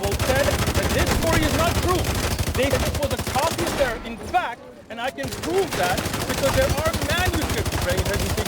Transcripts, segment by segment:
people said that this story is not true. They said it was a copy there, in fact, and I can prove that because there are manuscripts. Right? Let me take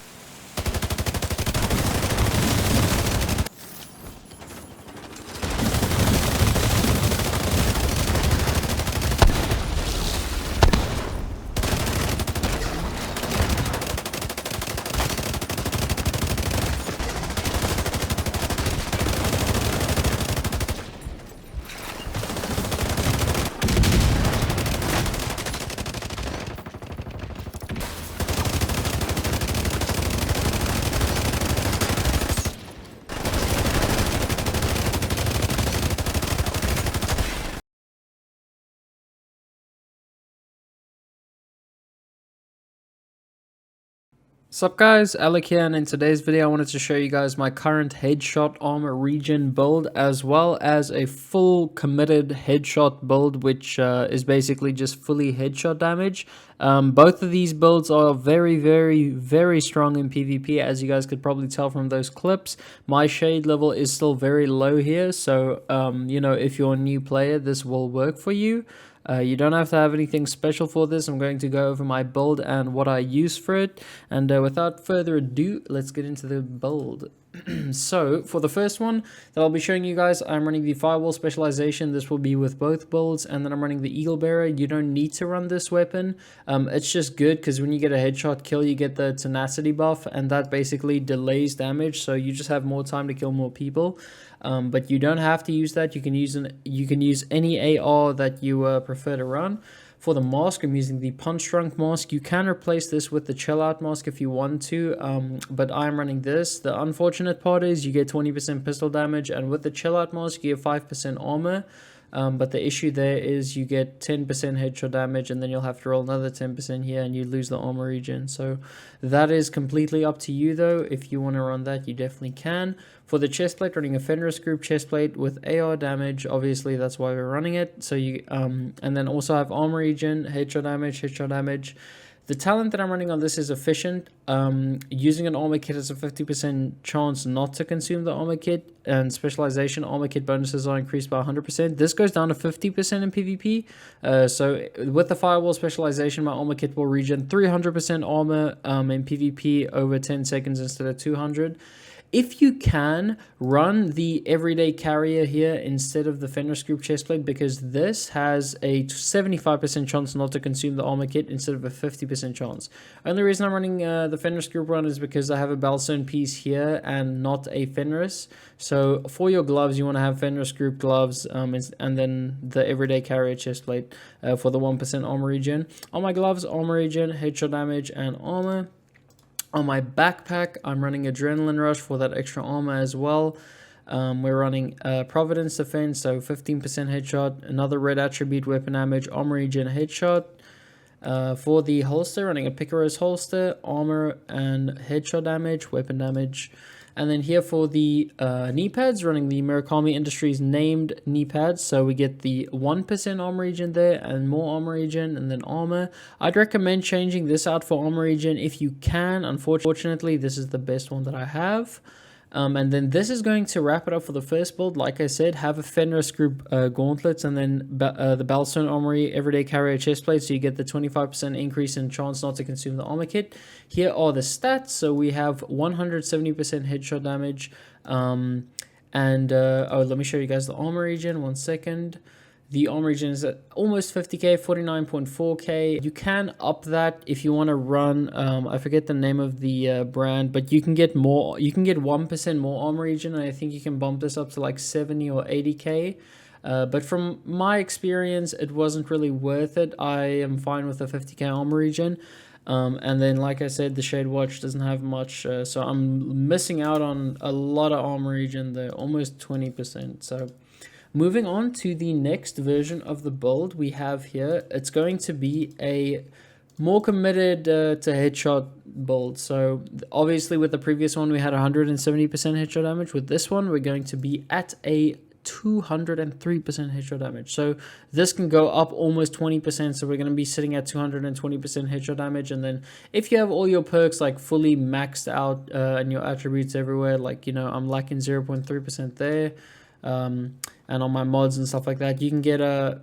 Sup guys, Alec here, and in today's video I wanted to show you guys my current headshot armor regen build as well as a full committed headshot build which is basically just fully headshot damage. Both of these builds are very strong in PvP, as you guys could probably tell from those clips. My shade level is still very low here, so you know, if you're a new player this will work for you. You don't have to have anything special for this. I'm going to go over my build and what I use for it. And without further ado, let's get into the build. So for the first one that I'll be showing you guys, I'm running the firewall specialization. This will be with both builds. And then I'm running the eagle bearer. You don't need to run this weapon. It's just good because when you get a headshot kill, you get the tenacity buff, and that basically delays damage. So you just have more time to kill more people. But you don't have to use that. You can use any AR that you prefer to run. For the mask, I'm using the punch drunk mask. You can replace this with the chill out mask if you want to, but I'm running this. The unfortunate part is you get 20% pistol damage, and with the chill out mask you get 5% armor. But the issue there is you get 10% headshot damage, and then you'll have to roll another 10% here and you lose the armor regen. So that is completely up to you though. If you want to run that, you definitely can. For the chestplate, running a Fenris group chestplate with AR damage, obviously that's why we're running it. So you and then also have armor regen, headshot damage. The talent that I'm running on this is efficient. Using an armor kit has a 50% chance not to consume the armor kit, and specialization armor kit bonuses are increased by 100%. This goes down to 50% in PvP. So with the firewall specialization, my armor kit will regen 300% armor in PvP over 10 seconds instead of 200. If you can, run the everyday carrier here instead of the Fenris group chestplate, because this has a 75% chance not to consume the armor kit instead of a 50% chance. Only reason I'm running the Fenris group run is because I have a Balstone piece here and not a Fenris. So for your gloves, you want to have Fenris group gloves, and then the everyday carrier chestplate for the 1% armor regen. On my gloves, armor regen, headshot damage, and armor. On my backpack, I'm running Adrenaline Rush for that extra armor as well. We're running Providence Defense, so 15% headshot, another red attribute, weapon damage, armor regen, headshot. For the holster, running a Picaros holster, armor and headshot damage, weapon damage. And then here for the knee pads, running the Murakami Industries named knee pads. So we get the 1% armor regen there and more armor regen and then armor. I'd recommend changing this out for armor regen if you can. Unfortunately, this is the best one that I have. And then this is going to wrap it up for the first build. Like I said, have a Fenris group gauntlets, and then the Balstone Armory everyday carrier chestplate, so you get the 25% increase in chance not to consume the armor kit. Here are the stats. So we have 170% headshot damage. Oh, let me show you guys the armor regen. 1 second. The armor regen is at almost 50k, 49.4k. You can up that if you want to run, I forget the name of the brand, but you can get more. You can get 1% more armor regen, and I think you can bump this up to like 70 or 80k. But from my experience, it wasn't really worth it. I am fine with the 50k armor regen. And then, like I said, the Shade Watch doesn't have much, so I'm missing out on a lot of armor regen there, almost 20%. So moving on to the next version of the build we have here, it's going to be a more committed to headshot build. So obviously with the previous one we had 170% headshot damage. With this one we're going to be at a 203% headshot damage. So this can go up almost 20%. So we're going to be sitting at 220% headshot damage. And then if you have all your perks like fully maxed out and your attributes everywhere, like, you know, I'm lacking 0.3% there. and on my mods and stuff like that, you can get a,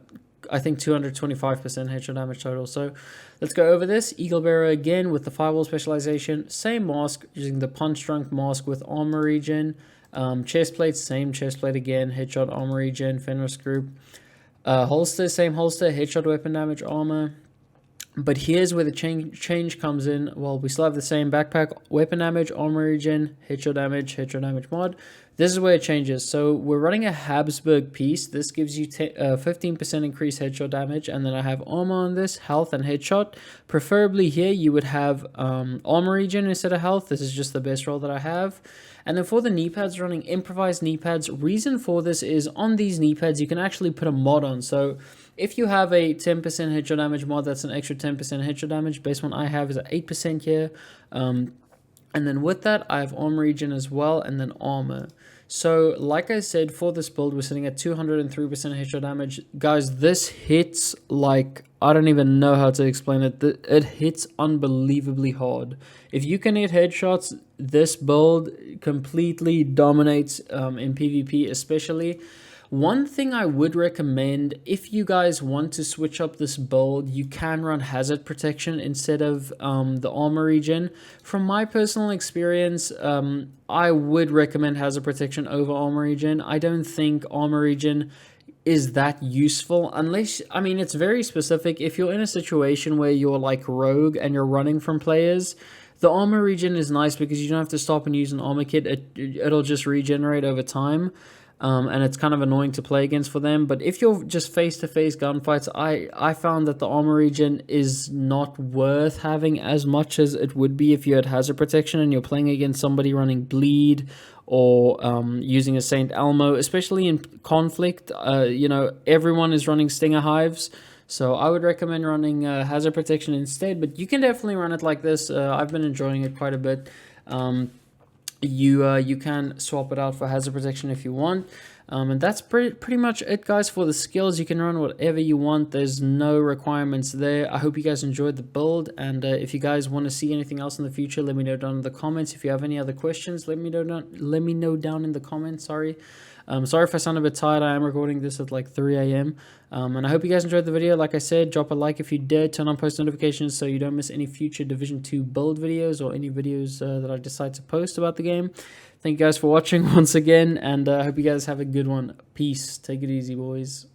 I think 225% headshot damage total. So let's go over this. Eagle Bearer again with the Fireball specialization. Same mask, using the Punch Drunk mask with armor regen. Chest plate, same chest plate again. Headshot, armor regen, Fenris group. Holster, same holster, headshot, weapon damage, armor. But here's where the change comes in. Well, we still have the same backpack, weapon damage, armor regen, headshot damage mod. This is where it changes. So we're running a Habsburg piece. This gives you 15% increased headshot damage. And then I have armor on this, health and headshot. Preferably here, you would have armor regen instead of health. This is just the best roll that I have. And then for the knee pads, running improvised knee pads. Reason for this is on these knee pads, you can actually put a mod on. So if you have a 10% headshot damage mod, that's an extra 10% headshot damage. Base one I have is at 8% here. And then with that, I have armor regen as well, and then armor. So like I said, for this build, we're sitting at 203% headshot damage. Guys, this hits like, I don't even know how to explain it. It hits unbelievably hard. If you can hit headshots, this build completely dominates in PvP especially. One thing I would recommend, if you guys want to switch up this build, you can run hazard protection instead of the armor regen. From my personal experience, I would recommend hazard protection over armor regen. I don't think armor regen is that useful unless, I mean, it's very specific. If you're in a situation where you're like rogue and you're running from players, the armor regen is nice because you don't have to stop and use an armor kit. It'll just regenerate over time. And it's kind of annoying to play against for them. But if you're just face-to-face gunfights, I found that the armor regen is not worth having as much as it would be if you had hazard protection and you're playing against somebody running bleed or using a Saint Elmo, especially in conflict. You know, everyone is running Stinger Hives. So I would recommend running hazard protection instead. But you can definitely run it like this. I've been enjoying it quite a bit. You can swap it out for hazard protection if you want, and that's pretty much it, guys. For the skills, you can run whatever you want. There's no requirements there. I hope you guys enjoyed the build, and if you guys want to see anything else in the future, let me know down in the comments. If you have any other questions, let me know down in the comments. Sorry if I sound a bit tired. I am recording this at like 3 a.m. And I hope you guys enjoyed the video. Like I said, drop a like if you did. Turn on post notifications so you don't miss any future Division 2 build videos or any videos that I decide to post about the game. Thank you guys for watching once again, and I hope you guys have a good one. Peace. Take it easy, boys.